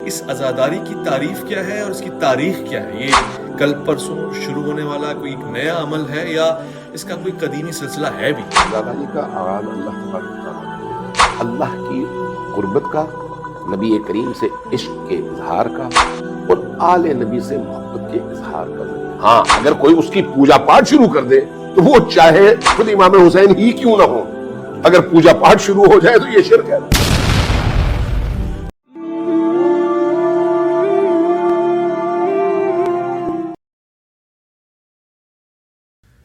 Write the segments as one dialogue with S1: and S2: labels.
S1: اس عزاداری کی تعریف کیا ہے اور اس کی تاریخ کیا ہے؟ یہ کل پرسوں شروع ہونے والا کوئی ایک نیا عمل ہے یا اس کا کوئی قدیمی سلسلہ ہے بھی؟
S2: عزاداری کا آغاز اللہ تبارک و تعالیٰ نے اللہ کی قربت کا، نبی کریم سے عشق کے اظہار کا اور آل نبی سے محبت کے اظہار کا ذریعہ۔ ہاں، اگر کوئی اس کی پوجا پاٹ شروع کر دے تو وہ چاہے خود امام حسین ہی کیوں نہ ہو، اگر پوجا پاٹ شروع ہو جائے تو یہ شرک ہے۔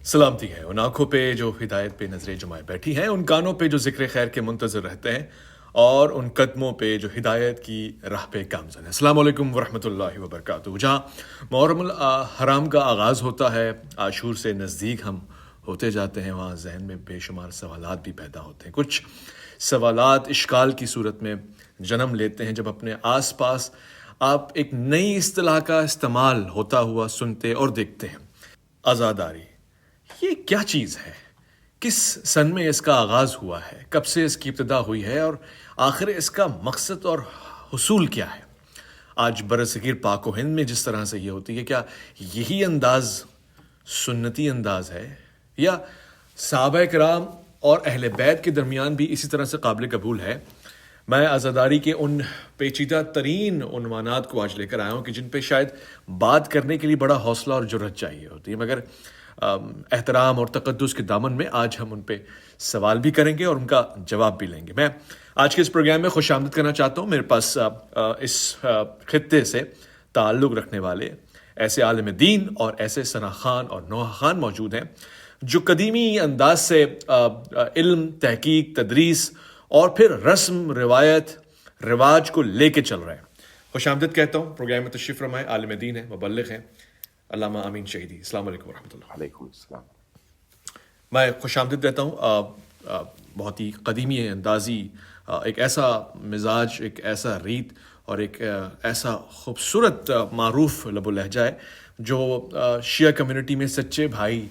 S1: سلامتی ہے ان آنکھوں پہ جو ہدایت پہ نظریں جمائے بیٹھی ہیں، ان کانوں پہ جو ذکر خیر کے منتظر رہتے ہیں، اور ان قدموں پہ جو ہدایت کی راہ پہ گامزن ہے۔ السلام علیکم ورحمۃ اللہ وبرکاتہ۔ جہاں محرم الحرام کا آغاز ہوتا ہے، عاشور سے نزدیک ہم ہوتے جاتے ہیں، وہاں ذہن میں بے شمار سوالات بھی پیدا ہوتے ہیں۔ کچھ سوالات اشکال کی صورت میں جنم لیتے ہیں جب اپنے آس پاس آپ ایک نئی اصطلاح کا استعمال ہوتا ہوا سنتے اور دیکھتے ہیں۔ عزاداری، یہ کیا چیز ہے؟ کس سن میں اس کا آغاز ہوا ہے؟ کب سے اس کی ابتدا ہوئی ہے اور آخر اس کا مقصد اور حصول کیا ہے؟ آج برصغیر پاک و ہند میں جس طرح سے یہ ہوتی ہے، کیا یہی انداز سنتی انداز ہے یا صحابہ کرام اور اہل بیت کے درمیان بھی اسی طرح سے قابل قبول ہے؟ میں عزاداری کے ان پیچیدہ ترین عنوانات کو آج لے کر آیا ہوں کہ جن پہ شاید بات کرنے کے لیے بڑا حوصلہ اور جرأت چاہیے ہوتی ہے، مگر احترام اور تقدس کے دامن میں آج ہم ان پہ سوال بھی کریں گے اور ان کا جواب بھی لیں گے۔ میں آج کے اس پروگرام میں خوش آمدید کرنا چاہتا ہوں۔ میرے پاس اس خطے سے تعلق رکھنے والے ایسے عالم دین اور ایسے ثنا خان اور نوحہ خان موجود ہیں جو قدیمی انداز سے علم، تحقیق، تدریس اور پھر رسم، روایت، رواج کو لے کے چل رہے ہیں۔ خوش آمدید کہتا ہوں، پروگرام میں تشریف فرمائے، عالم دین ہیں، مبلغ ہیں، علامہ امین شہیدی۔ السلام علیکم ورحمۃ اللہ۔
S2: وعلیکم السلام۔
S1: میں خوش آمدید دیتا ہوں بہت ہی قدیمی اندازی، ایک ایسا مزاج، ایک ایسا ریت اور ایک ایسا خوبصورت معروف لب و لہجہ ہے جو شیعہ کمیونٹی میں سچے بھائی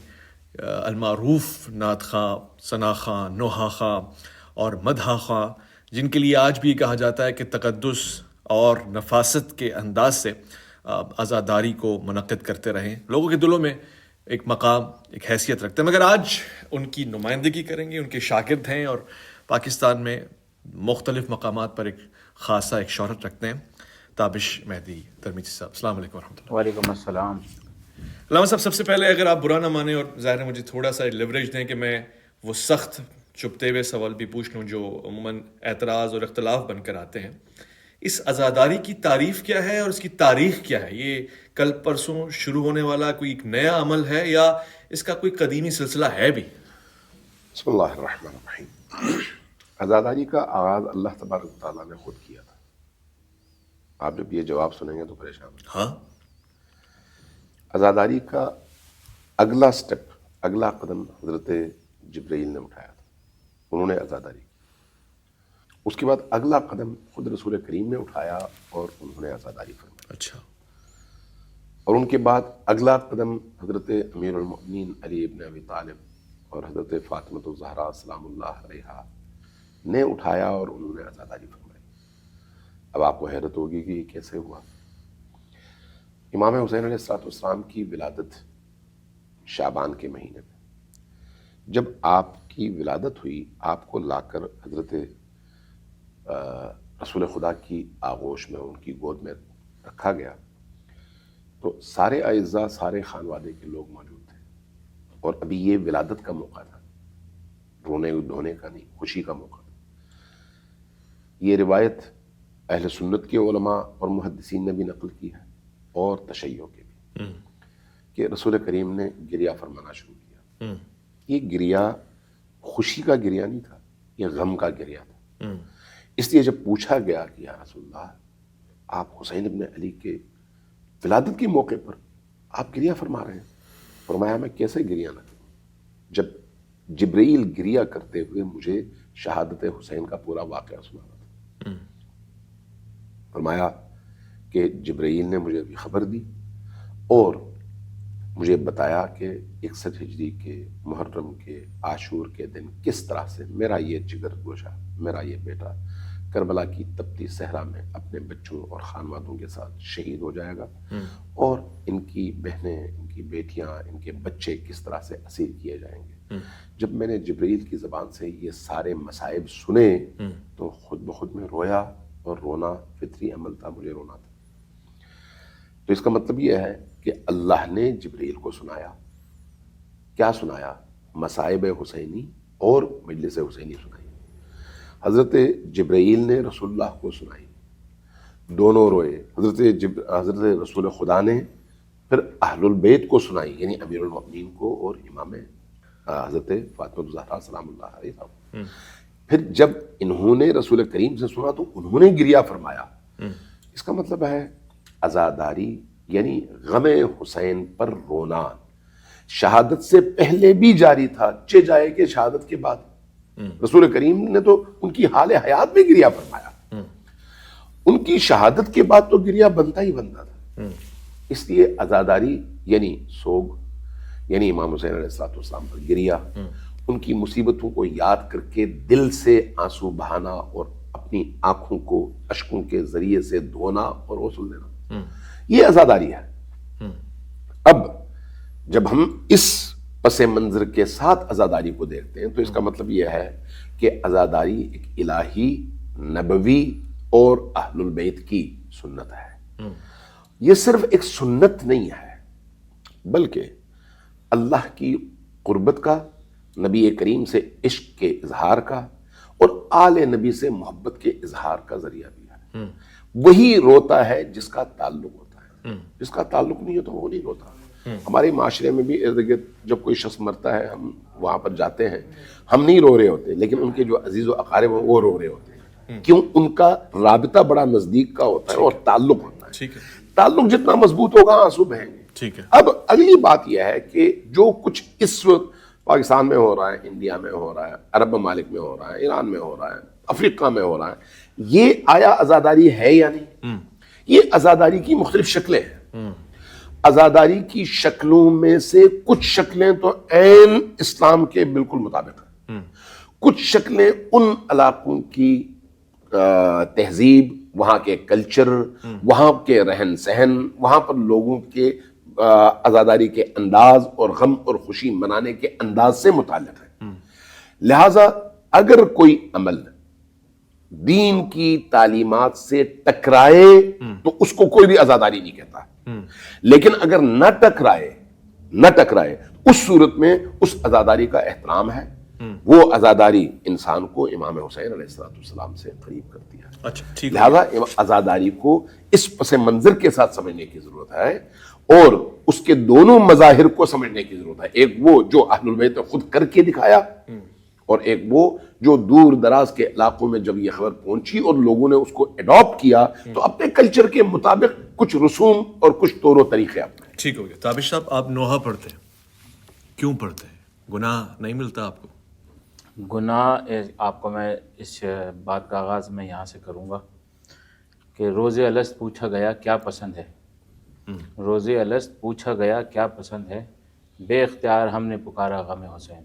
S1: المعروف نعت خواں، ثنا خواں، نوحہ خواں اور مدحہ خواں، جن کے لیے آج بھی کہا جاتا ہے کہ تقدس اور نفاست کے انداز سے عزاداری کو منعقد کرتے رہیں، لوگوں کے دلوں میں ایک مقام، ایک حیثیت رکھتے ہیں، مگر آج ان کی نمائندگی کریں گے، ان کے شاگرد ہیں اور پاکستان میں مختلف مقامات پر ایک خاصا ایک شہرت رکھتے ہیں، تابش مہدی ترمیچی صاحب۔ السلام علیکم ورحمۃ اللہ۔
S3: وعلیکم السلام۔
S1: علامہ صاحب، سب سے پہلے اگر آپ برا نہ مانیں اور ظاہر ہے مجھے تھوڑا سا لیوریج دیں کہ میں وہ سخت چھپتے ہوئے سوال بھی پوچھ لوں جو عموماً اعتراض اور اختلاف بن کر آتے ہیں، اس عزاداری کی تعریف کیا ہے اور اس کی تاریخ کیا ہے؟ یہ کل پرسوں شروع ہونے والا کوئی ایک نیا عمل ہے یا اس کا کوئی قدیمی سلسلہ ہے بھی؟
S2: بسم اللہ الرحمن الرحیم۔ عزاداری کا آغاز اللہ تبارک و تعالیٰ نے خود کیا تھا۔ آپ جب یہ جواب سنیں گے تو پریشان ہوں۔
S1: ہاں،
S2: عزاداری کا اگلا سٹیپ، اگلا قدم حضرت جبرائیل نے اٹھایا تھا، انہوں نے عزاداری کی۔ اس کے بعد اگلا قدم خود رسول کریم نے اٹھایا اور انہوں نے عزاداری فرمائی۔
S1: اچھا،
S2: اور ان کے بعد اگلا قدم حضرت امیر المؤمنین علی ابن ابی طالب اور حضرت فاطمۃ الزہرا سلام اللہ علیہا نے اٹھایا اور انہوں نے عزاداری فرمائی۔ اب آپ کو حیرت ہوگی کہ یہ کیسے ہوا۔ امام حسین علیہ السلام کی ولادت شعبان کے مہینے میں، جب آپ کی ولادت ہوئی، آپ کو لا کر حضرت رسول خدا کی آغوش میں، ان کی گود میں رکھا گیا تو سارے اعزاء، سارے خانوادے کے لوگ موجود تھے، اور ابھی یہ ولادت کا موقع تھا، رونے دھونے کا نہیں، خوشی کا موقع تھا۔ یہ روایت اہل سنت کے علماء اور محدثین نے بھی نقل کی ہے اور تشیع کے بھی، کہ رسول کریم نے گریہ فرمانا شروع کیا۔ یہ گریہ خوشی کا گریہ نہیں تھا، یہ غم کا گریہ تھا۔ اس لیے جب پوچھا گیا کہ یا رسول اللہ، آپ حسین ابن علی کے ولادت کے موقع پر آپ گریہ فرما رہے ہیں، فرمایا میں کیسے گریہ نہ کروں جب جبرائیل گریہ کرتے ہوئے مجھے شہادت حسین کا پورا واقعہ سنا رہا تھا۔ فرمایا کہ جبرائیل نے مجھے ابھی خبر دی اور مجھے بتایا کہ 61 ہجری کے محرم کے عاشور کے دن کس طرح سے میرا یہ جگر گوشہ، میرا یہ بیٹا کربلا کی تپتی صحرا میں اپنے بچوں اور خانوادوں کے ساتھ شہید ہو جائے گا، اور ان کی بہنیں، ان کی بیٹیاں، ان کے بچے کس طرح سے اسیر کیے جائیں گے۔ جب میں نے جبرائیل کی زبان سے یہ سارے مصائب سنے تو خود بخود میں رویا، اور رونا فطری عمل تھا، مجھے رونا تھا۔ تو اس کا مطلب یہ ہے کہ اللہ نے جبرائیل کو سنایا، کیا سنایا؟ مصائب حسینی اور مجلس حسینی سنائی۔ حضرت جبرائیل نے رسول اللہ کو سنائی، دونوں روئے۔ حضرت رسول خدا نے پھر اہل البیت کو سنائی، یعنی امیر المؤمنین کو اور امام حضرت فاطمہ الزہرا سلام اللہ علیہ۔ پھر جب انہوں نے رسول کریم سے سنا تو انہوں نے گریہ فرمایا۔ اس کا مطلب ہے عزاداری یعنی غم حسین پر رونا شہادت سے پہلے بھی جاری تھا، چہ جائے کہ شہادت کے بعد رسول کریم نے تو ان کی حال حیات میں گریہ فرمایا، ان کی شہادت کے بعد تو گریہ بنتا ہی بنتا تھا۔ اس لیے عزاداری یعنی سوگ، یعنی امام حسین علیہ السلام پر گریہ، ان کی مصیبتوں کو یاد کر کے دل سے آنسو بہانا اور اپنی آنکھوں کو اشکوں کے ذریعے سے دھونا اور غسل دینا، یہ عزاداری ہے۔ اب جب ہم اس پس منظر کے ساتھ عزاداری کو دیکھتے ہیں تو اس کا مطلب یہ ہے کہ عزاداری ایک الہی، نبوی اور اہل البیت کی سنت ہے۔ یہ صرف ایک سنت نہیں ہے بلکہ اللہ کی قربت کا، نبی کریم سے عشق کے اظہار کا اور آل نبی سے محبت کے اظہار کا ذریعہ بھی ہے۔ وہی روتا ہے جس کا تعلق ہوتا ہے، جس کا تعلق نہیں ہوتا وہ نہیں روتا۔ ہمارے معاشرے میں بھی ارد گرد جب کوئی شخص مرتا ہے، ہم وہاں پر جاتے ہیں، ہم نہیں رو رہے ہوتے، لیکن ان کے جو عزیز و اقارب ہیں وہ رو رہے ہوتے ہیں، کیوں؟ ان کا رابطہ بڑا نزدیک کا ہوتا ہے اور تعلق ہوتا ہے۔ تعلق جتنا مضبوط ہوگا آنسو بہیں گے۔ اب اگلی بات یہ ہے کہ جو کچھ اس وقت پاکستان میں ہو رہا ہے، انڈیا میں ہو رہا ہے، عرب ممالک میں ہو رہا ہے، ایران میں ہو رہا ہے، افریقہ میں ہو رہا ہے، یہ آیا عزاداری ہے یا نہیں؟ یہ عزاداری کی مختلف شکلیں ہیں۔ عزاداری کی شکلوں میں سے کچھ شکلیں تو عین اسلام کے بالکل مطابق ہیں، کچھ شکلیں ان علاقوں کی تہذیب، وہاں کے کلچر، وہاں کے رہن سہن، وہاں پر لوگوں کے عزاداری کے انداز اور غم اور خوشی منانے کے انداز سے متعلق ہے۔ لہذا اگر کوئی عمل دین کی تعلیمات سے ٹکرائے تو اس کو کوئی بھی عزاداری نہیں کہتا، لیکن اگر نہ ٹکرائے اس صورت میں اس عزاداری کا احترام ہے۔ وہ عزاداری انسان کو امام حسین علیہ السلام سے قریب کرتی ہے۔ لہذا عزاداری کو اس پس منظر کے ساتھ سمجھنے کی ضرورت ہے اور اس کے دونوں مظاہر کو سمجھنے کی ضرورت ہے، ایک وہ جو اہل البیت نے خود کر کے دکھایا، اور ایک وہ جو دور دراز کے علاقوں میں جب یہ خبر پہنچی اور لوگوں نے اس کو اڈاپٹ کیا تو اپنے کلچر کے مطابق کچھ رسوم اور کچھ طور و طریقے اپنے۔
S1: ٹھیک ہو گیا۔ تابش صاحب، آپ نوحہ پڑھتے ہیں، کیوں پڑھتے ہیں؟ گناہ نہیں ملتا آپ کو؟
S3: گناہ آپ کو میں اس بات کا آغاز میں یہاں سے کروں گا کہ روز الست پوچھا گیا کیا پسند ہے، روز الست پوچھا گیا کیا پسند ہے، بے اختیار ہم نے پکارا غم حسین۔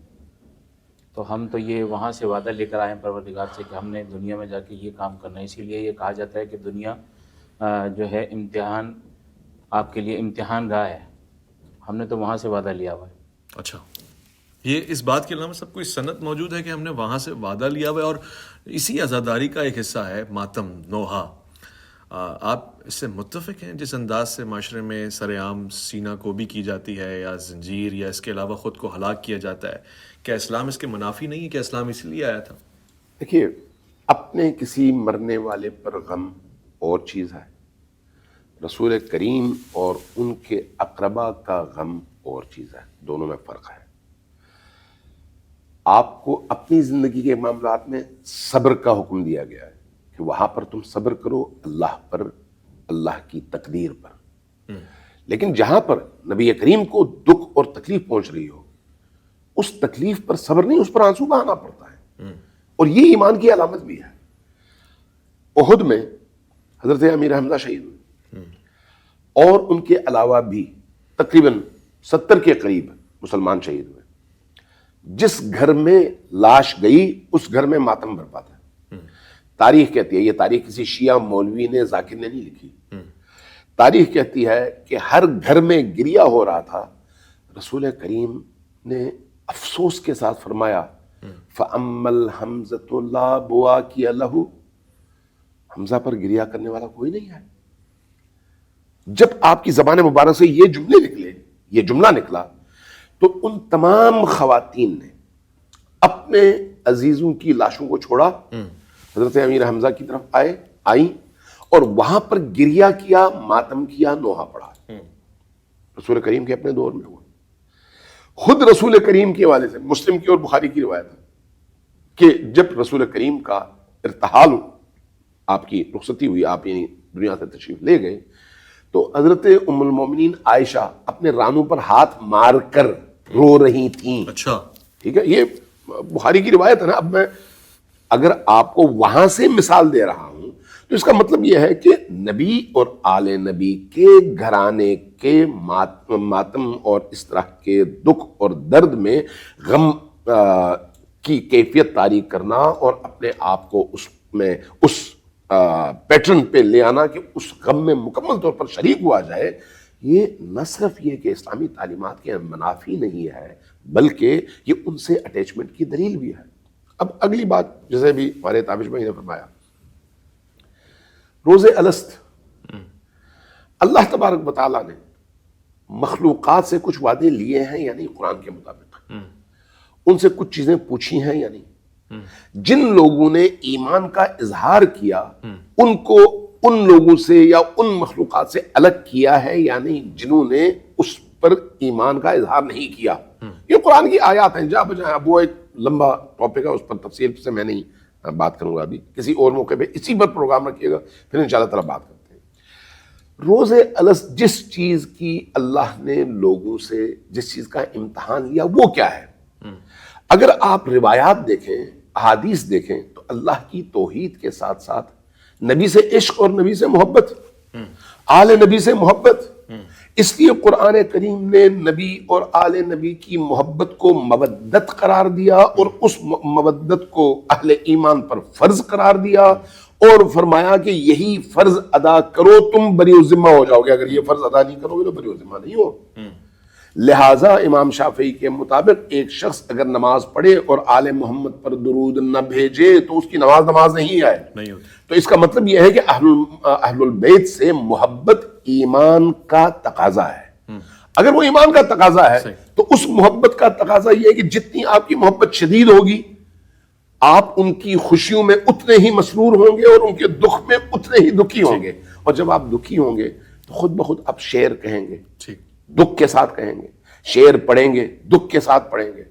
S3: تو ہم تو یہ وہاں سے وعدہ لے کر آئے ہیں پروردگار سے کہ ہم نے دنیا میں جا کے یہ کام کرنا ہے۔ اسی لیے یہ کہا جاتا ہے کہ دنیا جو ہے امتحان، آپ کے لیے امتحان گاہ ہے، ہم نے تو وہاں سے وعدہ لیا ہوا ہے۔
S1: اچھا، یہ اس بات کے علاوہ سب کوئی سند موجود ہے کہ ہم نے وہاں سے وعدہ لیا ہوا ہے، اور اسی عزاداری کا ایک حصہ ہے ماتم، نوحہ۔ آپ اس سے متفق ہیں جس انداز سے معاشرے میں سر عام سینہ کو بھی کی جاتی ہے، یا زنجیر، یا اس کے علاوہ خود کو ہلاک کیا جاتا ہے؟ کیا اسلام اس کے منافی نہیں ہے؟ کیا اسلام اس لیے آیا تھا؟
S2: دیکھیے، اپنے کسی مرنے والے پر غم اور چیز ہے، رسول کریم اور ان کے اقربا کا غم اور چیز ہے، دونوں میں فرق ہے۔ آپ کو اپنی زندگی کے معاملات میں صبر کا حکم دیا گیا ہے کہ وہاں پر تم صبر کرو، اللہ پر، اللہ کی تقدیر پر۔ لیکن جہاں پر نبی کریم کو دکھ اور تکلیف پہنچ رہی ہو، اس تکلیف پر صبر نہیں، اس پر آنسو بہانا پڑتا ہے، اور یہ ایمان کی علامت بھی ہے۔ احد میں حضرت امیر حمزہ شہید ہوئے، اور ان کے علاوہ بھی تقریباً 70 کے قریب مسلمان شہید ہوئے۔ جس گھر میں لاش گئی اس گھر میں ماتم برپا تھا۔ تاریخ کہتی ہے, یہ تاریخ کسی شیعہ مولوی نے ذاکر نے نہیں لکھی, تاریخ کہتی ہے کہ ہر گھر میں گریا ہو رہا تھا, رسول کریم نے افسوس کے ساتھ فرمایا فَأَمَّا الْحَمْزَةُ لَا بُوَاكِيَ لَهُ, حمزہ پر گریا کرنے والا کوئی نہیں ہے. جب آپ کی زبان مبارک سے یہ جملے نکلے, یہ جملہ نکلا, تو ان تمام خواتین نے اپنے عزیزوں کی لاشوں کو چھوڑا, حضرت امیر حمزہ کی طرف آئیں اور وہاں پر گریا کیا, ماتم کیا, نوحہ پڑھا. رسول کریم کے اپنے دور میں ہوا. خود رسول کریم کے حوالے سے مسلم کی اور بخاری کی روایت ہے کہ جب رسول کریم کا ارتحال, آپ کی رخصتی ہوئی, آپ یعنی دنیا سے تشریف لے گئے, تو حضرت ام المومنین عائشہ اپنے رانوں پر ہاتھ مار کر رو رہی تھیں.
S1: اچھا,
S2: ٹھیک ہے, یہ بخاری کی روایت ہے نا. اب میں اگر آپ کو وہاں سے مثال دے رہا ہوں تو اس کا مطلب یہ ہے کہ نبی اور آل نبی کے گھرانے کے ماتم اور اس طرح کے دکھ اور درد میں غم کی کیفیت تاریک کرنا اور اپنے آپ کو اس پیٹرن پہ لے آنا کہ اس غم میں مکمل طور پر شریک ہوا جائے, یہ نہ صرف یہ کہ اسلامی تعلیمات کے منافی نہیں ہے, بلکہ یہ ان سے اٹیچمنٹ کی دلیل بھی ہے. اب اگلی بات, جیسے بھی ہمارے تابش بھائی نے فرمایا, روز الست, اللہ تبارک و تعالیٰ نے مخلوقات سے کچھ وعدے لیے ہیں یا نہیں قرآن کے مطابق, ان سے کچھ چیزیں پوچھی ہیں یا نہیں, جن لوگوں نے ایمان کا اظہار کیا ان کو ان لوگوں سے یا ان مخلوقات سے الگ کیا ہے یا نہیں جنہوں نے اس پر ایمان کا اظہار نہیں کیا. یہ قرآن کی آیات ہیں, جا بجائیں. اب وہ ایک لمبا ٹاپک ہے, اس پر تفصیل سے میں نہیں بات کروں گا ابھی, کسی اور موقع پہ اسی پر پروگرام رکھیے گا, پھر انشاءاللہ تعالیٰ بات کرتے ہیں. روز الست, جس چیز کی اللہ نے لوگوں سے جس چیز کا امتحان لیا وہ کیا ہے؟ اگر آپ روایات دیکھیں, احادیث دیکھیں, تو اللہ کی توحید کے ساتھ ساتھ نبی سے عشق اور نبی سے محبت, آل نبی سے محبت. اس لیے قرآن کریم نے نبی اور آل نبی کی محبت کو مودت قرار دیا اور اس مودت کو اہل ایمان پر فرض قرار دیا اور فرمایا کہ یہی فرض ادا کرو تم بری ذمہ ہو جاؤ گے, اگر یہ فرض ادا نہیں کرو گے تو بری ذمہ نہیں ہو. لہٰذا امام شافعی کے مطابق ایک شخص اگر نماز پڑھے اور آل محمد پر درود نہ بھیجے تو اس کی نماز نہیں آئے. تو اس کا مطلب یہ ہے کہ اہل البیت سے محبت ایمان کا تقاضا ہے. اگر وہ ایمان کا تقاضا ہے تو اس محبت کا تقاضا یہ ہے کہ جتنی آپ کی محبت شدید ہوگی آپ ان کی خوشیوں میں اتنے ہی مسرور ہوں گے اور ان کے دکھ میں اتنے ہی دکھی ہوں گے. اور جب آپ دکھی ہوں گے تو خود بخود آپ شعر کہیں گے, دکھ کے ساتھ کہیں گے, شعر پڑھیں گے دکھ کے ساتھ پڑھیں گے,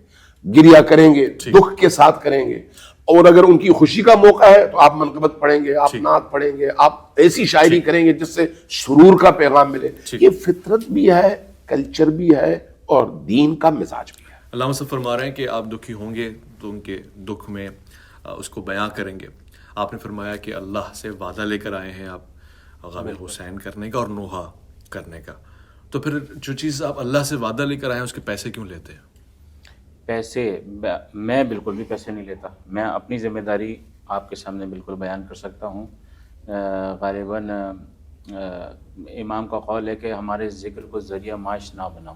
S2: گریا کریں گے دکھ کے ساتھ کریں گے, اور اگر ان کی خوشی کا موقع ہے تو آپ منقبت پڑھیں گے, آپ نعت پڑھیں گے, آپ ایسی شاعری کریں گے جس سے سرور کا پیغام ملے. یہ فطرت بھی ہے, کلچر بھی ہے اور دین کا مزاج بھی ہے.
S1: علامہ صاحب فرما رہے ہیں کہ آپ دکھی ہوں گے تو ان کے دکھ میں اس کو بیان کریں گے. آپ نے فرمایا کہ اللہ سے وعدہ لے کر آئے ہیں آپ غم حسین کرنے کا اور نوحہ کرنے کا, تو پھر جو چیز آپ اللہ سے وعدہ لے کر آئے ہیں اس کے پیسے کیوں لیتے ہیں؟
S3: پیسے میں بالکل بھی پیسے نہیں لیتا. میں اپنی ذمہ داری آپ کے سامنے بالکل بیان کر سکتا ہوں. غالباً امام کا قول ہے کہ ہمارے ذکر کو ذریعہ معاش نہ بناؤ.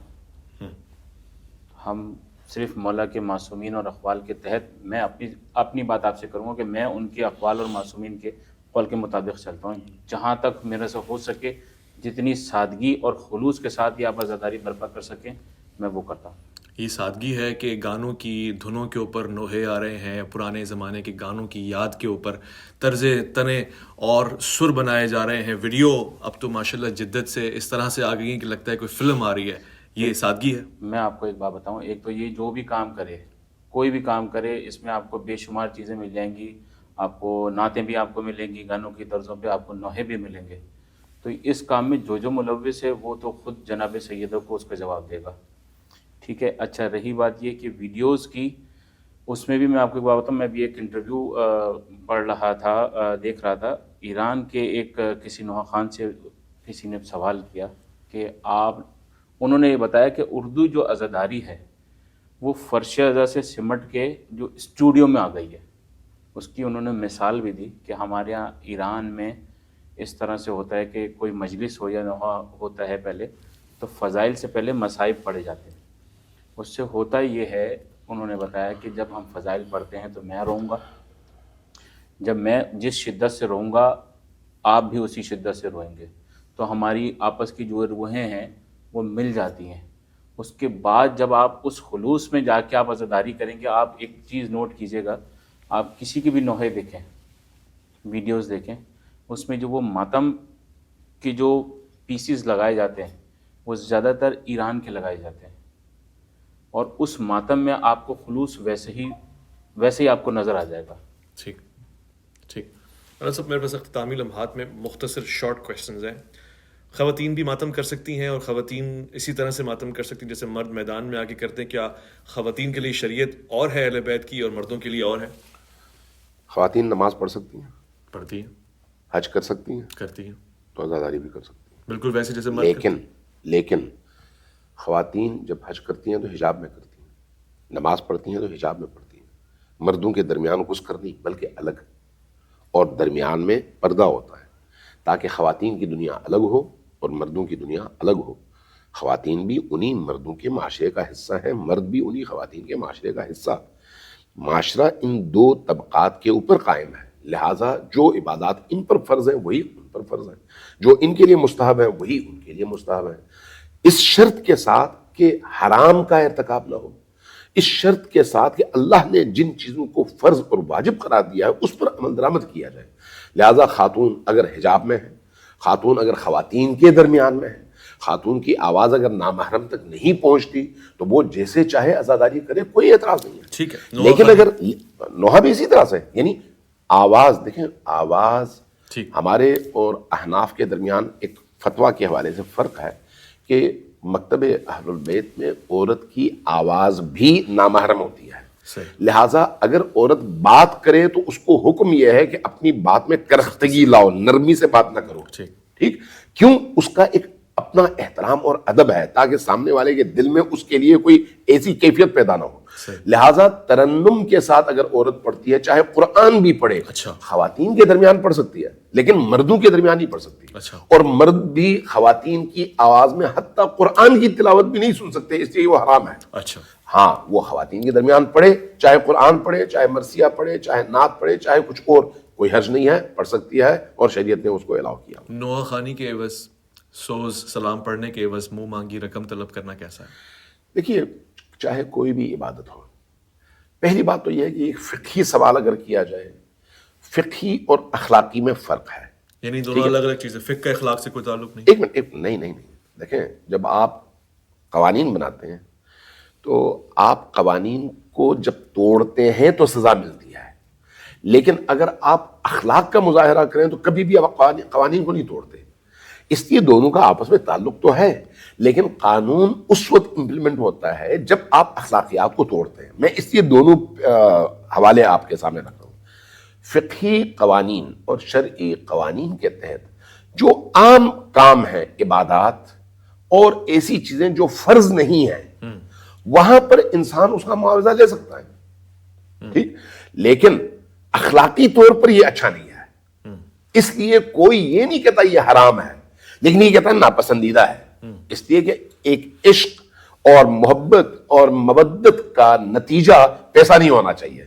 S3: ہم صرف مولا کے معصومین اور اقوال کے تحت, میں اپنی بات آپ سے کروں گا کہ میں ان کے اقوال اور معصومین کے قول کے مطابق چلتا ہوں. جہاں تک میرے سے ہو سکے جتنی سادگی اور خلوص کے ساتھ یہ آپ عزاداری برپا کر سکیں میں وہ کرتا ہوں.
S1: یہ سادگی ہے کہ گانوں کی دھنوں کے اوپر نوحے آ رہے ہیں, پرانے زمانے کے گانوں کی یاد کے اوپر طرز تنے اور سر بنائے جا رہے ہیں. ویڈیو اب تو ماشاءاللہ جدت سے اس طرح سے آ گئی ہیں کہ لگتا ہے کوئی فلم آ رہی ہے. یہ سادگی ہے.
S3: میں آپ کو ایک بات بتاؤں, ایک تو یہ جو بھی کام کرے, کوئی بھی کام کرے, اس میں آپ کو بے شمار چیزیں مل جائیں گی. آپ کو نعتیں بھی آپ کو ملیں گی, گانوں کی طرزوں پہ آپ کو نوحے بھی ملیں گے. تو اس کام میں جو ملوث ہے وہ تو خود جناب سیدوں کو اس کا جواب دے گا. ٹھیک ہے. اچھا, رہی بات یہ کہ ویڈیوز کی, اس میں بھی میں آپ کو ایک بات بتاؤں. میں بھی ایک انٹرویو پڑھ رہا تھا, دیکھ رہا تھا. ایران کے ایک کسی نوحہ خان سے کسی نے سوال کیا کہ انہوں نے یہ بتایا کہ اردو جو عزاداری ہے وہ فرش ازا سے سمٹ کے جو اسٹوڈیو میں آ گئی ہے. اس کی انہوں نے مثال بھی دی کہ ہمارے یہاں ایران میں اس طرح سے ہوتا ہے کہ کوئی مجلس ہو یا نوحہ ہوتا ہے پہلے تو فضائل سے پہلے مصائب پڑھے جاتے ہیں. اس سے ہوتا یہ ہے, انہوں نے بتایا کہ جب ہم فضائل پڑھتے ہیں تو میں رہوں گا, جب میں جس شدت سے رہوں گا آپ بھی اسی شدت سے روئیں گے, تو ہماری آپس کی جو روحیں ہیں وہ مل جاتی ہیں. اس کے بعد جب آپ اس خلوص میں جا کے آپ عزاداری کریں گے, آپ ایک چیز نوٹ کیجئے گا, آپ کسی کی بھی نوحے دیکھیں, ویڈیوز دیکھیں, اس میں جو وہ ماتم کے جو پیسز لگائے جاتے ہیں وہ زیادہ تر ایران کے لگائے جاتے ہیں, اور اس ماتم میں آپ کو خلوص ویسے ہی آپ کو نظر آ جائے گا.
S1: ٹھیک ٹھیک. رانا صاحب, میرے پاس اختتامی لمحات میں مختصر شارٹ کویشچنز ہیں. خواتین بھی ماتم کر سکتی ہیں اور خواتین اسی طرح سے ماتم کر سکتی ہیں جیسے مرد میدان میں آ کے کرتے ہیں. کیا خواتین کے لیے شریعت اور ہے اہل بیت کی اور مردوں کے لیے اور ہے؟
S2: خواتین نماز پڑھ سکتی ہیں,
S1: پڑھتی ہیں,
S2: حج کر سکتی ہیں,
S1: کرتی ہیں,
S2: تو عزاداری بھی کر سکتی ہیں.
S1: بالکل ویسے جیسے مرد.
S2: لیکن خواتین جب حج کرتی ہیں تو حجاب میں کرتی ہیں, نماز پڑھتی ہیں تو حجاب میں پڑھتی ہیں. مردوں کے درمیان گھس کر نہیں بلکہ الگ, اور درمیان میں پردہ ہوتا ہے تاکہ خواتین کی دنیا الگ ہو اور مردوں کی دنیا الگ ہو. خواتین بھی انہی مردوں کے معاشرے کا حصہ ہیں, مرد بھی انہی خواتین کے معاشرے کا حصہ. معاشرہ ان دو طبقات کے اوپر قائم ہے, لہٰذا جو عبادات ان پر فرض ہیں وہی ان پر فرض ہیں, جو ان کے لیے مستحب ہیں وہی ان کے لیے مستحب ہیں, اس شرط کے ساتھ کہ حرام کا ارتکاب نہ ہو, اس شرط کے ساتھ کہ اللہ نے جن چیزوں کو فرض اور واجب قرار دیا ہے اس پر عمل درآمد کیا جائے. لہٰذا خاتون اگر حجاب میں ہے, خاتون اگر خواتین کے درمیان میں ہے, خاتون کی آواز اگر نامحرم تک نہیں پہنچتی تو وہ جیسے چاہے عزاداری کرے, کوئی اعتراض نہیں ہے.
S1: ٹھیک ہے.
S2: لیکن اگر نوحہ بھی اسی طرح سے, یعنی آواز دیکھیں, آواز ہمارے اور احناف کے درمیان ایک فتویٰ کے حوالے سے فرق ہے کہ مکتب اہل البیت میں عورت کی آواز بھی نامحرم ہوتی ہے. لہٰذا اگر عورت بات کرے تو اس کو حکم یہ ہے کہ اپنی بات میں کرختگی لاؤ, نرمی سے بات نہ کرو. ٹھیک, کیوں؟ اس کا ایک اپنا احترام اور ادب ہے تاکہ سامنے والے کے دل میں اس کے لیے کوئی ایسی کیفیت پیدا نہ ہو. لہٰذا ترنم کے ساتھ اگر عورت پڑھتی ہے, چاہے قرآن بھی پڑھے, خواتین کے درمیان پڑھ سکتی ہے لیکن مردوں کے درمیان نہیں پڑھ سکتی. اور مرد بھی خواتین کی آواز میں حتیٰ قرآن کی تلاوت بھی نہیں سن سکتے, اس لیے وہ حرام ہے.
S1: اچھا,
S2: ہاں, وہ خواتین کے درمیان پڑھے, چاہے قرآن پڑھے, چاہے مرثیہ پڑھے, چاہے نعت پڑھے, چاہے کچھ اور, کوئی حرج نہیں ہے, پڑھ سکتی ہے اور شریعت نے اس کو الاؤ کیا.
S1: نوحہ خوانی کے عوض سوز سلام پڑھنے کے عوض منہ مانگی رقم طلب کرنا کیسا ہے؟
S2: دیکھیے, چاہے کوئی بھی عبادت ہو, پہلی بات تو یہ ہے کہ ایک فقہی سوال اگر کیا جائے, فقہی اور اخلاقی میں فرق ہے.
S1: یعنی دونوں الگ الگ چیزیں, فقہ کا اخلاق سے کوئی تعلق نہیں.
S2: ایک منٹ, نہیں, دیکھیں, جب آپ قوانین بناتے ہیں تو آپ قوانین کو جب توڑتے ہیں تو سزا ملتی ہے, لیکن اگر آپ اخلاق کا مظاہرہ کریں تو کبھی بھی آپ قوانین کو نہیں توڑتے. اس لیے دونوں کا آپس میں تعلق تو ہے, لیکن قانون اس وقت امپلیمنٹ ہوتا ہے جب آپ اخلاقیات کو توڑتے ہیں. میں اس لیے دونوں حوالے آپ کے سامنے رکھ رہا ہوں. فقہی قوانین اور شرعی قوانین کے تحت جو عام کام ہے, عبادات اور ایسی چیزیں جو فرض نہیں ہیں, وہاں پر انسان اس کا معاوضہ لے سکتا ہے. ٹھیک, لیکن اخلاقی طور پر یہ اچھا نہیں ہے. اس لیے کوئی یہ نہیں کہتا یہ حرام ہے, لیکن یہ کہتا ہے ناپسندیدہ ہے. اس لیے کہ ایک عشق اور محبت اور مودت کا نتیجہ پیسہ نہیں ہونا چاہیے.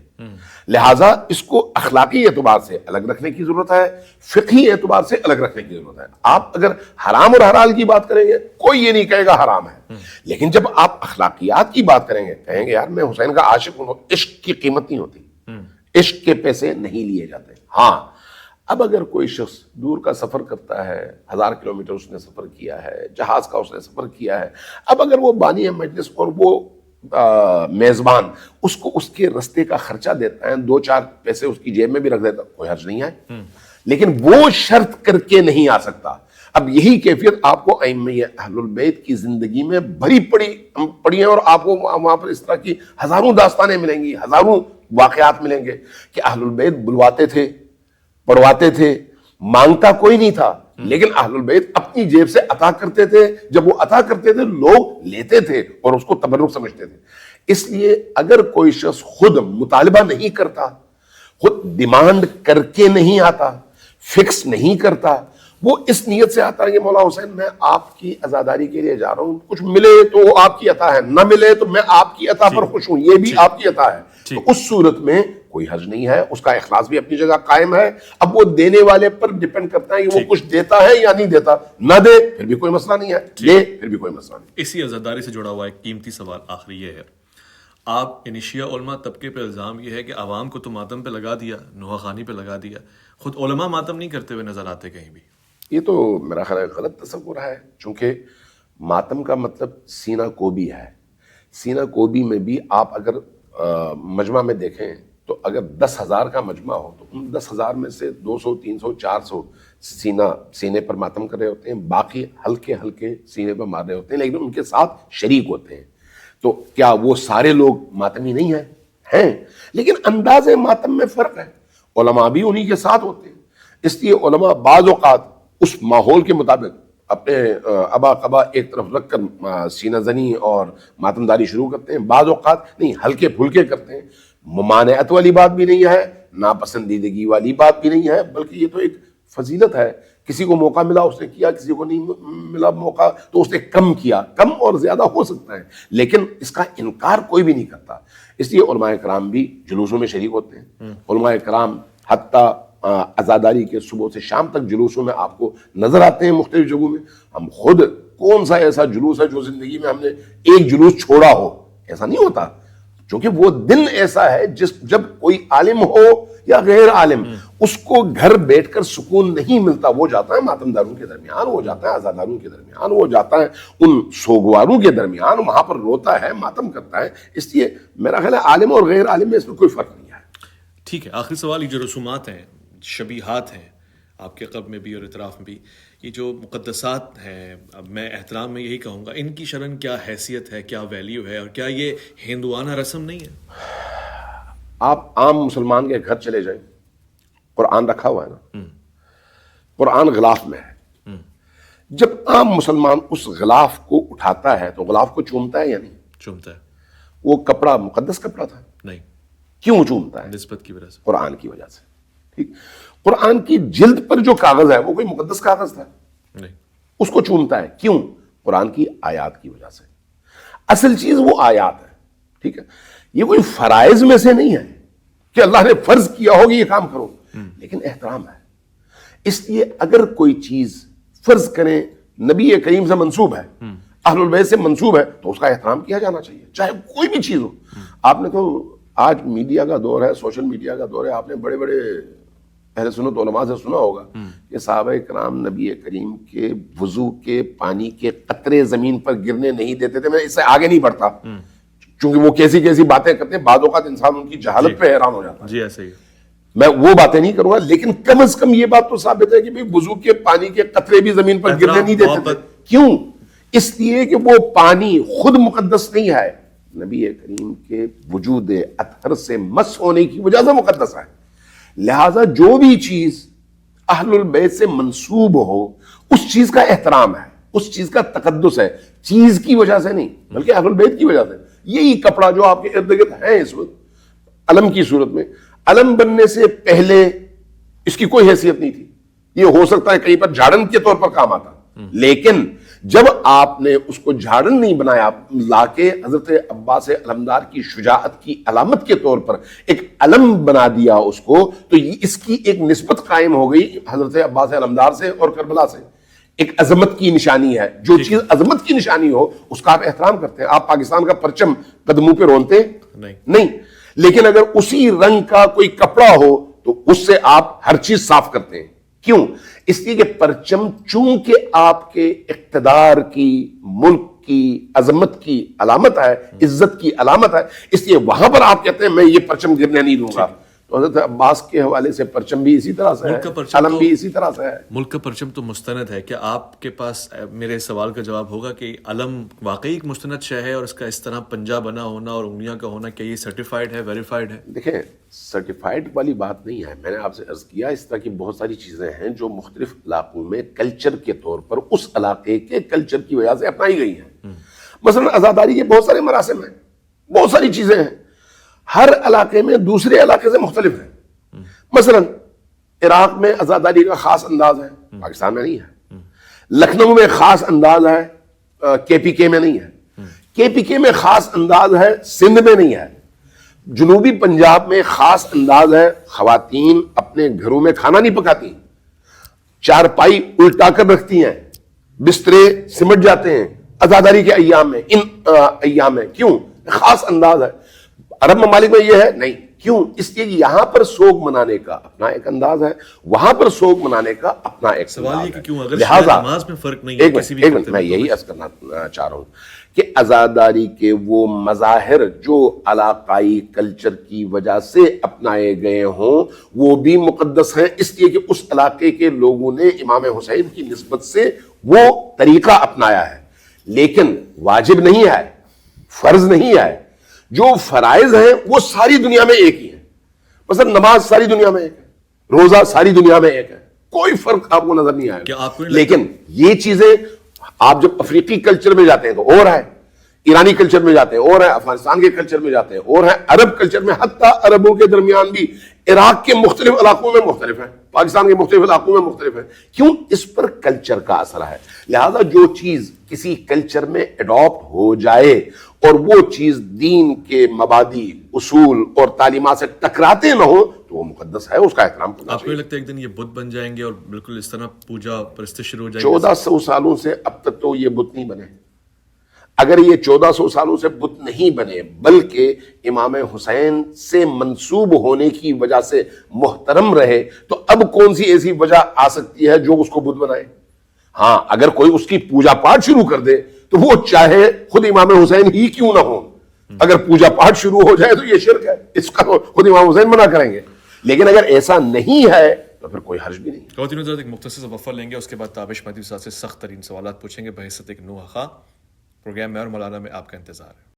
S2: لہٰذا اس کو اخلاقی اعتبار سے الگ رکھنے کی ضرورت ہے, فقہی اعتبار سے الگ رکھنے کی ضرورت ہے. آپ اگر حرام اور حلال کی بات کریں گے, کوئی یہ نہیں کہے گا حرام ہے, لیکن جب آپ اخلاقیات کی بات کریں گے, کہیں گے یار میں حسین کا عاشق ہوں, عشق کی قیمت نہیں ہوتی, عشق کے پیسے نہیں لیے جاتے. ہاں, اب اگر کوئی شخص دور کا سفر کرتا ہے, 1000 کلومیٹر اس نے سفر کیا ہے, جہاز کا اس نے سفر کیا ہے, اب اگر وہ بانی مجلس اور وہ میزبان اس کو اس کے رستے کا خرچہ دیتا ہے, 2-4 پیسے اس کی جیب میں بھی رکھ دیتا, کوئی حرج نہیں ہے, لیکن وہ شرط کر کے نہیں آ سکتا. اب یہی کیفیت آپ کو ائمہ اہل البیت کی زندگی میں بھری پڑی ہیں, اور آپ کو وہاں پر اس طرح کی ہزاروں داستانیں ملیں گی, ہزاروں واقعات ملیں گے کہ اہل البیت بلواتے تھے, پڑھواتے تھے, مانگتا کوئی نہیں تھا, لیکن اہل البیت اپنی جیب سے عطا کرتے تھے. جب وہ عطا کرتے تھے لوگ لیتے تھے اور اس کو تبرک سمجھتے تھے. اس لیے اگر کوئی شخص خود مطالبہ نہیں کرتا, خود ڈیمانڈ کر کے نہیں آتا, فکس نہیں کرتا, وہ اس نیت سے آتا ہے کہ مولا حسین میں آپ کی عزاداری کے لیے جا رہا ہوں, کچھ ملے تو وہ آپ کی عطا ہے, نہ ملے تو میں آپ کی عطا پر خوش ہوں, یہ بھی آپ کی عطا ہے. تو اس صورت میں کوئی حرج نہیں ہے, اس کا اخلاص بھی اپنی جگہ قائم ہے. اب وہ دینے والے پر ڈیپینڈ کرتا ہے کہ وہ کچھ دیتا ہے یا نہیں دیتا, نہ دے پھر بھی کوئی مسئلہ نہیں ہے, دے پھر بھی کوئی مسئلہ نہیں.
S1: اسی عزاداری سے جڑا ہوا ایک قیمتی سوال آخری یہ ہے, آپ یعنی شیعہ علماء طبقے پہ الزام یہ ہے کہ عوام کو تو ماتم پہ لگا دیا, نوحہ خوانی پہ لگا دیا, خود علماء ماتم نہیں کرتے ہوئے نظر آتے کہیں بھی.
S2: یہ تو میرا خیال ہے غلط تصور ہے, چونکہ ماتم کا مطلب سینہ کوبی ہے. سینہ کوبی میں بھی آپ اگر مجمع میں دیکھیں تو اگر 10,000 کا مجمع ہو تو ان 10,000 میں سے 200, 300, 400 سینے پر ماتم کر رہے ہوتے ہیں, باقی ہلکے ہلکے سینے پر مار رہے ہوتے ہیں, لیکن ان کے ساتھ شریک ہوتے ہیں. تو کیا وہ سارے لوگ ماتمی نہیں ہیں؟ ہیں, لیکن انداز ماتم میں فرق ہے. علماء بھی انہی کے ساتھ ہوتے ہیں, اس لیے علماء بعض اوقات اس ماحول کے مطابق اپنے ابا قبا ایک طرف رکھ کر سینہ زنی اور ماتمداری شروع کرتے ہیں, بعض اوقات نہیں ہلکے پھلکے کرتے ہیں. ممانعت والی بات بھی نہیں ہے, ناپسندیدگی والی بات بھی نہیں ہے, بلکہ یہ تو ایک فضیلت ہے. کسی کو موقع ملا اس نے کیا, کسی کو نہیں ملا موقع تو اس نے کم کیا, کم اور زیادہ ہو سکتا ہے, لیکن اس کا انکار کوئی بھی نہیں کرتا. اس لیے علماء کرام بھی جلوسوں میں شریک ہوتے ہیں. علماء کرام حتیٰ عزاداری کے صبح سے شام تک جلوسوں میں آپ کو نظر آتے ہیں مختلف جگہوں میں. ہم خود کون سا ایسا جلوس ہے جو زندگی میں ہم نے ایک جلوس چھوڑا ہو, ایسا نہیں ہوتا, کیونکہ وہ دن ایسا ہے جب کوئی عالم ہو یا غیر عالم اس کو گھر بیٹھ کر سکون نہیں ملتا. وہ جاتا ہے ماتمداروں کے درمیان, وہ جاتا ہے عزاداروں کے درمیان, وہ جاتا ہے ان سوگواروں کے درمیان, وہاں پر روتا ہے, ماتم کرتا ہے. اس لیے میرا خیال ہے عالم اور غیر عالم میں اس میں کوئی فرق نہیں ہے.
S1: ٹھیک ہے, آخری سوال, یہ جو رسومات ہیں, شبیہات ہیں آپ کے قلب میں بھی اور اطراف میں بھی, یہ جو مقدسات ہیں, اب میں احترام میں یہی کہوں گا, ان کی شرعاً کیا حیثیت ہے, کیا ویلیو ہے, اور کیا یہ ہندوانہ رسم نہیں ہے؟
S2: آپ عام مسلمان کے گھر چلے جائیں, قرآن رکھا ہوا ہے نا, قرآن غلاف میں ہے. جب عام مسلمان اس غلاف کو اٹھاتا ہے تو غلاف کو چومتا ہے یا نہیں؟
S1: چومتا ہے.
S2: وہ کپڑا مقدس کپڑا تھا,
S1: نہیں.
S2: کیوں چومتا ہے؟
S1: نسبت کی وجہ سے.
S2: قرآن کی وجہ سے. ٹھیک, قرآن کی جلد پر جو کاغذ ہے وہ کوئی مقدس کاغذ تھا؟
S1: نہیں.
S2: اس کو چومتا ہے, کیوں؟ قرآن کی آیات کی وجہ سے. اصل چیز وہ آیات ہے. ٹھیک ہے, یہ کوئی فرائض میں سے نہیں ہے کہ اللہ نے فرض کیا ہوگا یہ کام کرو, لیکن احترام ہے. اس لیے اگر کوئی چیز فرض کریں نبی کریم سے منسوب ہے, اہل البیت سے منسوب ہے, تو اس کا احترام کیا جانا چاہیے, چاہے کوئی بھی چیز ہو. آپ نے تو آج میڈیا کا دور ہے, سوشل میڈیا کا دور ہے, آپ نے بڑے بڑے اہل سنت علماء سے سنا ہوگا کہ صحابہ کرام نبی کریم کے وضو کے پانی کے قطرے زمین پر گرنے نہیں دیتے تھے. میں اس سے آگے نہیں بڑھتا چونکہ وہ کیسی کیسی باتیں کرتے ہیں, بعض اوقات انسان ان کی جہالت پہ حیران ہو جاتا ہے.
S1: جی ایسے ہی.
S2: میں وہ باتیں نہیں کروں گا, لیکن کم از کم یہ بات تو ثابت ہے کہ بھئی وضو کے پانی کے قطرے بھی زمین پر گرنے نہیں دیتے تھے. کیوں؟ اس لیے کہ وہ پانی خود مقدس نہیں ہے, نبی کریم کے وجود اطہر سے مس ہونے کی وجہ سے مقدس ہے. لہذا جو بھی چیز اہل البیت سے منسوب ہو اس چیز کا احترام ہے, اس چیز کا تقدس ہے, چیز کی وجہ سے نہیں بلکہ اہل البیت کی وجہ سے. یہی کپڑا جو آپ کے ارد گرد ہے اس وقت علم کی صورت میں, علم بننے سے پہلے اس کی کوئی حیثیت نہیں تھی. یہ ہو سکتا ہے کہیں پر جھاڑن کے طور پر کام آتا, لیکن جب آپ نے اس کو جھاڑن نہیں بنایا, لا کے حضرت عباس علمدار کی شجاعت کی علامت کے طور پر ایک علم بنا دیا اس کو, تو اس کی ایک نسبت قائم ہو گئی حضرت عباس علمدار سے اور کربلا سے. ایک عظمت کی نشانی ہے, جو چیز عظمت کی نشانی ہو اس کا آپ احترام کرتے ہیں. آپ پاکستان کا پرچم قدموں پہ رونتے نہیں, لیکن اگر اسی رنگ کا کوئی کپڑا ہو تو اس سے آپ ہر چیز صاف کرتے ہیں. کیوں؟ اس لیے کہ پرچم چونکہ آپ کے اقتدار کی, ملک کی, عظمت کی علامت ہے, عزت کی علامت ہے, اس لیے وہاں پر آپ کہتے ہیں میں یہ پرچم گرنے نہیں دوں گا. تو حضرت عباس کے حوالے سے پرچم بھی اسی طرح سے ہے, علم بھی اسی طرح سے ہے.
S1: ملک کا پرچم تو مستند ہے. کیا آپ کے پاس میرے سوال کا جواب ہوگا کہ علم واقعی ایک مستند شے ہے, اور اس کا اس طرح پنجہ بنا ہونا اور انگلیاں کا ہونا, کیا یہ سرٹیفائڈ ہے, ویریفائڈ ہے؟
S2: دیکھیں, سرٹیفائڈ والی بات نہیں ہے. میں نے آپ سے عرض کیا اس طرح کی بہت ساری چیزیں ہیں جو مختلف علاقوں میں کلچر کے طور پر اس علاقے کے کلچر کی وجہ سے اپنائی گئی ہیں. مثلا عزاداری کے بہت سارے مراسم ہیں, بہت ساری چیزیں ہیں, ہر علاقے میں دوسرے علاقے سے مختلف ہیں. مثلا عراق میں عزاداری کا خاص انداز ہے، پاکستان میں نہیں ہے. لکھنؤ میں خاص انداز ہے، کے پی کے میں نہیں ہے. کے پی کے میں خاص انداز ہے، سندھ میں نہیں ہے. جنوبی پنجاب میں خاص انداز ہے، خواتین اپنے گھروں میں کھانا نہیں پکاتی، چارپائی الٹا کر رکھتی ہیں، بسترے سمٹ جاتے ہیں عزاداری کے ایام میں. ان ایام میں کیوں؟ خاص انداز ہے. عرب ممالک میں یہ ہے نہیں. کیوں؟ اس لیے یہاں پر سوگ منانے کا اپنا ایک انداز ہے، وہاں پر سوگ منانے کا اپنا ایک
S1: سوال یہ کہ کیوں اگر
S2: لہٰذا
S1: نماز میں فرق نہیں ہے کسی بھی
S2: ایک منٹ میں یہی عرض کرنا چاہ رہا ہوں کہ عزاداری کے وہ مظاہر جو علاقائی کلچر کی وجہ سے اپنائے گئے ہوں وہ بھی مقدس ہیں، اس لیے کہ اس علاقے کے لوگوں نے امام حسین کی نسبت سے وہ طریقہ اپنایا ہے، لیکن واجب نہیں ہے، فرض نہیں ہے. جو فرائض ہیں وہ ساری دنیا میں ایک ہی ہیں. مثلا نماز ساری دنیا میں ایک ہے، روزہ ساری دنیا میں ایک ہے، کوئی فرق آپ کو نظر نہیں آئے گا. لیکن یہ چیزیں آپ جب افریقی کلچر میں جاتے ہیں تو اور ہے، ایرانی کلچر میں جاتے ہیں اور ہے، افغانستان کے کلچر میں جاتے ہیں اور ہے، عرب کلچر میں حتیٰ عربوں کے درمیان بھی عراق کے مختلف علاقوں میں مختلف ہے، پاکستان کے مختلف علاقوں میں مختلف ہے. کیوں؟ اس پر کلچر کا اثر ہے. لہذا جو چیز کسی کلچر میں اڈاپٹ ہو جائے اور وہ چیز دین کے مبادی، اصول اور تعلیمات سے ٹکراتے نہ ہو تو وہ مقدس ہے، اس کا احترام کرنا
S1: آپ کو
S2: چاہیے.
S1: لگتا ہے ایک دن یہ بت بن جائیں گے اور بالکل اس طرح پوجا پرست شروع ہو جائے گی؟
S2: 1400 سالوں سے اب تک تو یہ بت نہیں بنے. اگر یہ 1400 سالوں سے بت نہیں بنے بلکہ امام حسین سے منسوب ہونے کی وجہ سے محترم رہے تو اب کون سی ایسی وجہ آ سکتی ہے جو اس کو بت بنائے؟ ہاں، اگر کوئی اس کی پوجا پاٹ شروع کر دے تو وہ چاہے خود امام حسین ہی کیوں نہ ہو، اگر پوجا پاٹ شروع ہو جائے تو یہ شرک ہے، اس کا خود امام حسین منع کریں گے. لیکن اگر ایسا نہیں ہے تو پھر کوئی حرج بھی نہیں.
S1: خواتین حضرات ایک مختصر سا وقفہ لیں گے، اس کے بعد تابش مہدی صاحب سے سخت ترین سوالات پوچھیں گے بحیثیت ایک نوحہ. پروگرام میں اور مولانا میں آپ کا انتظار ہے.